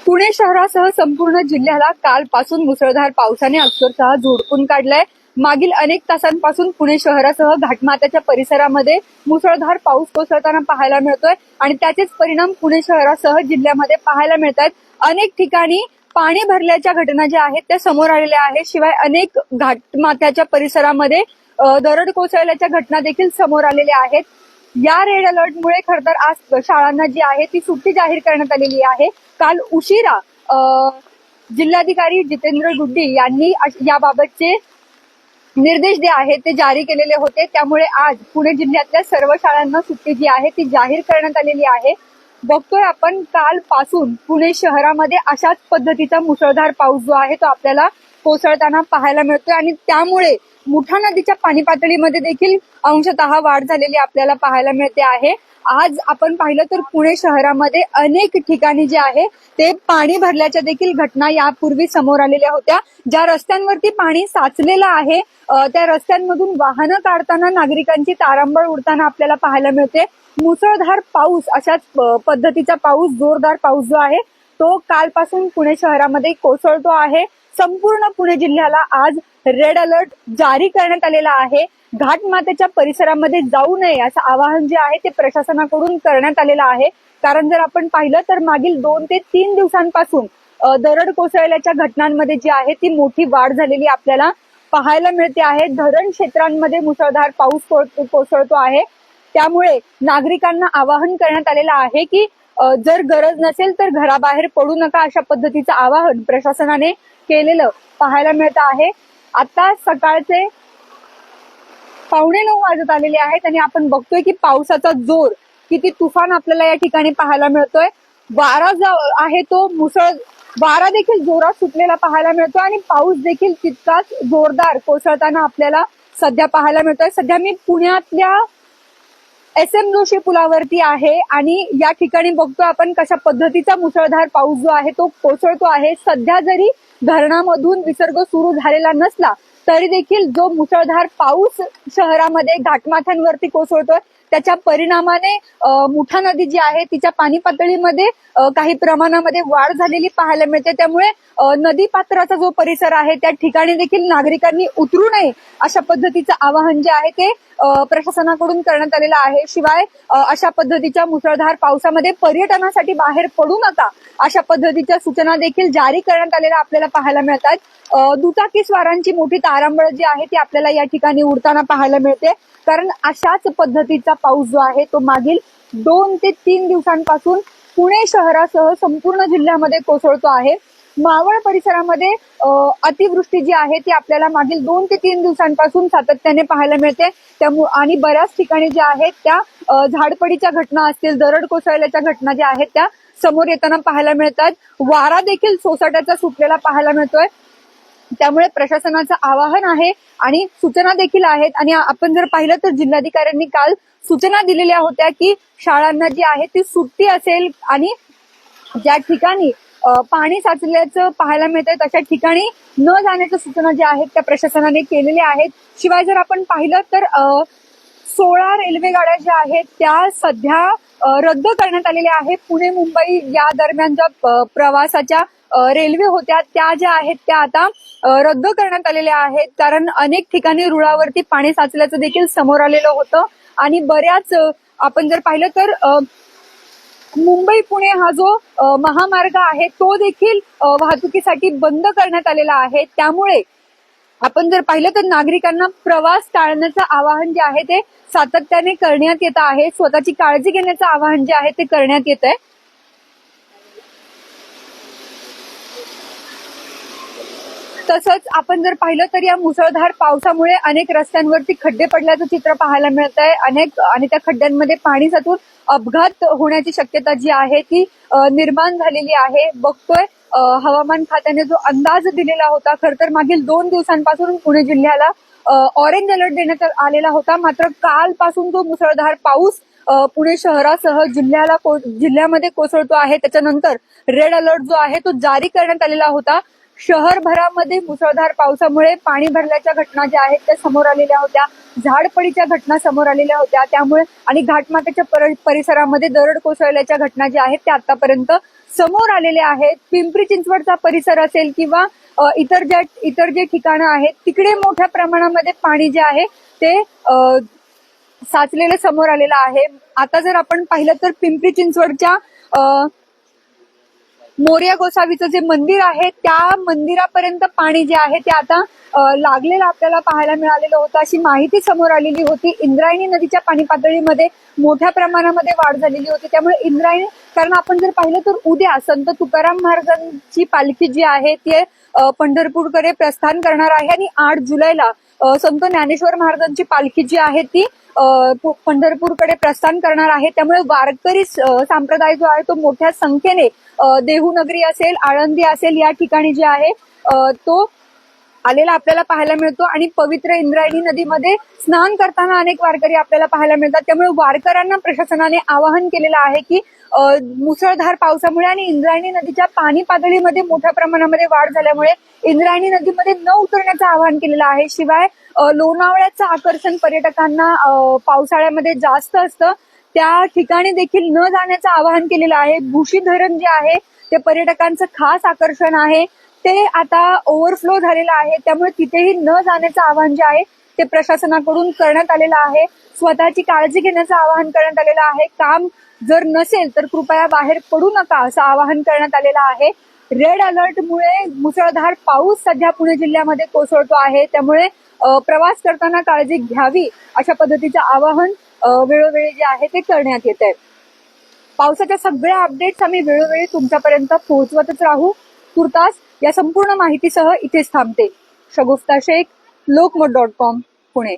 पुणे शहरासह संपूर्ण जिल्ह्याला कालपासून मुसळधार पावसाने अक्षरशः झोडपून काढलाय। मागील अनेक तासांपासून पुणे शहरासह घाटमाथ्याच्या परिसरामध्ये मुसळधार पाऊस कोसळताना पाहायला मिळतोय आणि त्याचेच परिणाम पुणे शहरासह जिल्ह्यामध्ये पाहायला मिळत आहेत। अनेक ठिकाणी पाणी भरल्याच्या घटना ज्या आहेत त्या समोर आलेल्या आहेत। शिवाय अनेक घाटमाथ्याच्या परिसरामध्ये दरड कोसळल्याच्या घटना देखील समोर आलेल्या आहेत। या रेड अलर्टमुळे खरं तर आज शाळांना जी आहे ती सुट्टी जाहीर करण्यात आलेली आहे। काल उशिरा जिल्हाधिकारी जितेंद्र गुड्डी यांनी याबाबतचे निर्देश जे आहेत ते जारी केलेले होते। त्यामुळे आज पुणे जिल्ह्यातल्या सर्व शाळांना सुट्टी जी आहे ती जाहीर करण्यात आलेली आहे। बघतोय आपण कालपासून पुणे शहरामध्ये अशाच पद्धतीचा मुसळधार पाऊस जो आहे तो आपल्याला कोसळताना पाहायला मिळतोय आणि त्यामुळे मुठा नदीच्या पाणी पातळीमध्ये देखील अंशतः वाढ झालेली आपल्याला पाहायला मिळते आहे। आज आपण पाहिलं तर पुणे शहरामध्ये अनेक ठिकाणी जे आहे ते पाणी भरल्याच्या देखील घटना यापूर्वी समोर आलेल्या होत्या। ज्या रस्त्यांवरती पाणी साचलेलं आहे त्या रस्त्यांमधून वाहनं काढताना नागरिकांची तारांबळ उडताना आपल्याला पाहायला मिळते। मुसळधार पाऊस अशाच पद्धतीचा पाऊस जोरदार पाऊस जो आहे तो कालपासून पुणे शहरामध्ये कोसळतो आहे। संपूर्ण पुणे जिल्ह्याला आज रेड अलर्ट जारी करण्यात आलेला आहे। घाटमाथ्याच्या परिसरामध्ये जाऊ नये असं आवाहन जे आहे ते प्रशासनाकडून करण्यात आलेलं आहे। कारण जर आपण पाहिलं तर मागील 2 ते 3 दिवसांपासून दरड कोसळल्याच्या घटनांमध्ये जी आहे ती मोठी वाढ झालेली आपल्याला पाहायला मिळते आहे। धरण क्षेत्रांमध्ये मुसळधार पाऊस कोसळतो आहे। त्यामुळे नागरिकांना आवाहन करण्यात आलेलं आहे की जर गरज नसेल तर घराबाहेर पडू नका अशा पद्धतीचं आवाहन प्रशासनाने केलेलं पाहायला मिळत आहे। आता सकाळचे 8:45 वाजत आलेले आहेत आणि आपण बघतोय की पावसाचा जोर किती तुफान आपल्याला या ठिकाणी पाहायला मिळतोय। वारा जो आहे तो वारा देखील जोरात सुटलेला पाहायला मिळतोय आणि पाऊस देखील तितकाच जोरदार कोसळताना आपल्याला सध्या पाहायला मिळतोय। सध्या मी पुण्यातल्या SM जोशी पुलावरती आहे आणि या ठिकाणी बघतोय आपण कशा पद्धतीचा मुसळधार पाऊस जो आहे तो कोसळतो आहे। सध्या जरी धरणामधून विसर्ग सुरू झालेला नसला तरी देखील जो मुसळधार पाऊस शहरामध्ये घाटमाथ्यांवरती कोसळतोय त्याच्या परिणामाने मुठा नदी जी आहे तिच्या पाणी पातळीमध्ये काही प्रमाणामध्ये वाढ झालेली पाहायला मिळते। त्यामुळे नदी पात्राचा जो परिसर आहे त्या ठिकाणी देखील नागरिकांनी उतरू नये अशा पद्धतीचं आवाहन जे आहे ते प्रशासनाकडून करण्यात आलेलं आहे। शिवाय अशा पद्धतीच्या मुसळधार पावसामध्ये पर्यटनासाठी बाहेर पडू नका अशा पद्धतीच्या सूचना देखील जारी करण्यात आलेल्या आपल्याला पाहायला मिळतात। दुचाकी स्वारांची मोठी तारांबळ जी आहे ती आपल्याला या ठिकाणी उडताना पाहायला मिळते। कारण अशाच पद्धतीचा पाऊस जो आहे तो मागील 2 ते 3 दिवसांपासून पुणे शहरासह संपूर्ण जिल्ह्यामध्ये कोसळतो आहे। मावळ परिसरामध्ये अतिवृष्टी जी आहे ती आपल्याला मागील 2 ते 3 दिवसांपासून सातत्याने पाहायला मिळते। त्यामुळे आणि बऱ्याच ठिकाणी ज्या आहेत त्या झाडपडीच्या घटना असतील, दरड कोसळल्याच्या घटना ज्या आहेत त्या समोर येताना पाहायला मिळतात। वारा देखील सोसाट्याचा सुटलेला पाहायला मिळतोय। त्यामुळे प्रशासनाचं आवाहन आहे आणि सूचना देखील आहेत आणि आपण जर पाहिलं तर जिल्हाधिकाऱ्यांनी काल सूचना दिलेल्या होत्या की शाळांना जी आहे ती सुट्टी असेल आणि ज्या ठिकाणी पाणी साचल्याचं पाहायला मिळतंय तशा ठिकाणी न जाण्याच्या सूचना ज्या आहेत त्या प्रशासनाने केलेल्या आहेत। शिवाय जर आपण पाहिलं तर 16 रेल्वे गाड्या ज्या आहेत त्या सध्या रद्द करण्यात आलेल्या आहेत। पुणे मुंबई या दरम्यानच्या प्रवासाच्या रेल्वे होत्या त्या ज्या आहेत त्या आता रद्द करण्यात आलेल्या आहेत। कारण अनेक ठिकाणी रुळावरती पाणी साचल्याचं देखील समोर आलेलं होतं आणि बऱ्याच आपण जर पाहिलं तर मुंबई पुणे हा जो महामार्ग आहे तो देखील वाहतुकीसाठी बंद करण्यात आलेला आहे। त्यामुळे आपण जर पाहिलं तर नागरिकांना प्रवास टाळण्याचं आवाहन जे आहे ते सातत्याने करण्यात येत आहे। स्वतःची काळजी घेण्याचं आवाहन जे आहे ते करण्यात येत आहे। तसंच आपण जर पाहिलं तर या मुसळधार पावसामुळे अनेक रस्त्यांवरती खड्डे पडल्याचं चित्र पाहायला मिळत आहे। आणि त्या खड्ड्यांमध्ये पाणी साचून अपघात होण्याची शक्यता जी आहे ती निर्माण झालेली आहे। बघतोय हवामान खात्याने जो अंदाज दिलेला होता खर तर मागील 2 दिवसांपासून पुणे जिल्ह्याला ऑरेंज अलर्ट देण्यात आलेला होता। मात्र कालपासून जो मुसळधार पाऊस पुणे शहरासह जिल्ह्यामध्ये कोसळतो आहे त्याच्यानंतर रेड अलर्ट जो आहे तो जारी करण्यात आलेला होता। शहरभरामध्ये मुसळधार पावसामुळे पाणी भरल्याच्या घटना ज्या आहेत त्या समोर आलेल्या होत्या, झाडपडीच्या घटना समोर आलेल्या होत्या, त्यामुळे आणि घाटमाथ्याच्या परिसरामध्ये दरड कोसळल्याच्या घटना ज्या आहेत त्या आतापर्यंत समोर आलेल्या आहेत. पिंपरी चिंचवडचा परिसर असेल किंवा इतर जे ठिकाणं आहेत तिकडे मोठ्या प्रमाणामध्ये पाणी जे आहे ते साचलेलं समोर आलेलं आहे. आता जर आपण पाहिलं तर पिंपरी चिंचवडच्या मोरया गोसावीचं जे मंदिर आहे त्या मंदिरापर्यंत पाणी जे आहे ते आता लागलेलं आपल्याला पाहायला मिळालेलं होतं, अशी माहिती समोर आलेली होती. इंद्रायणी नदीच्या पाणी पातळीमध्ये मोठ्या प्रमाणामध्ये वाढ झालेली होती, त्यामुळे इंद्रायणी, कारण आपण जर पाहिलं तर उद्या संत तुकाराम महाराजांची पालखी जी आहे ती पंढरपूरकडे प्रस्थान करणार आहे आणि 8 जुलैला संत ज्ञानेश्वर महाराजांची पालखी जी आहे ती पंढरपूरकडे प्रस्थान करणार आहे. त्यामुळे वारकरी संप्रदाय जो आहे तो मोठ्या संख्येने देहूनगरी असेल, आळंदी असेल या ठिकाणी जे आहे तो आलेला आपल्याला पाहायला मिळतो आणि पवित्र इंद्रायणी नदीमध्ये स्नान करताना अनेक वारकरी आपल्याला पाहायला मिळतात. त्यामुळे वारकऱ्यांना प्रशासनाने आवाहन केलेलं आहे की मुसळधार पावसामुळे आणि इंद्रायणी नदीच्या पाणी पातळीमध्ये मोठ्या प्रमाणामध्ये वाढ झाल्यामुळे इंद्रायणी नदीमध्ये न उतरण्याचं आवाहन केलेलं आहे. शिवाय लोणावळ्याचं आकर्षण पर्यटकांना पावसाळ्यामध्ये जास्त असतं, त्या ठिकाणी देखील न जाण्याचं आवाहन केलेलं आहे. भुशी धरण जे आहे ते पर्यटकांचं खास आकर्षण आहे, ते आता ओव्हरफ्लो झालेलं आहे, त्यामुळे तिथेही न जाण्याचं आवाहन जे आहे ते प्रशासनाकडून करण्यात आलेलं आहे. स्वतःची काळजी घेण्याचं आवाहन करण्यात आलेलं आहे. काम जर नसेल तर कृपया बाहेर पडू नका असं आवाहन करण्यात आलेलं आहे. रेड अलर्टमुळे मुसळधार पाऊस सध्या पुणे जिल्ह्यामध्ये कोसळतो आहे, त्यामुळे प्रवास करताना काळजी घ्यावी अशा पद्धतीचं आवाहन वेळोवेळी जे आहे ते करण्यात येत आहे. पावसाच्या सगळ्या अपडेट्स आम्ही वेळोवेळी तुमच्यापर्यंत पोहोचवतच राहू. तुर्तास या संपूर्ण माहितीसह इथेच थांबते. शगुफ्ता शेख, लोकमत.com, पुणे.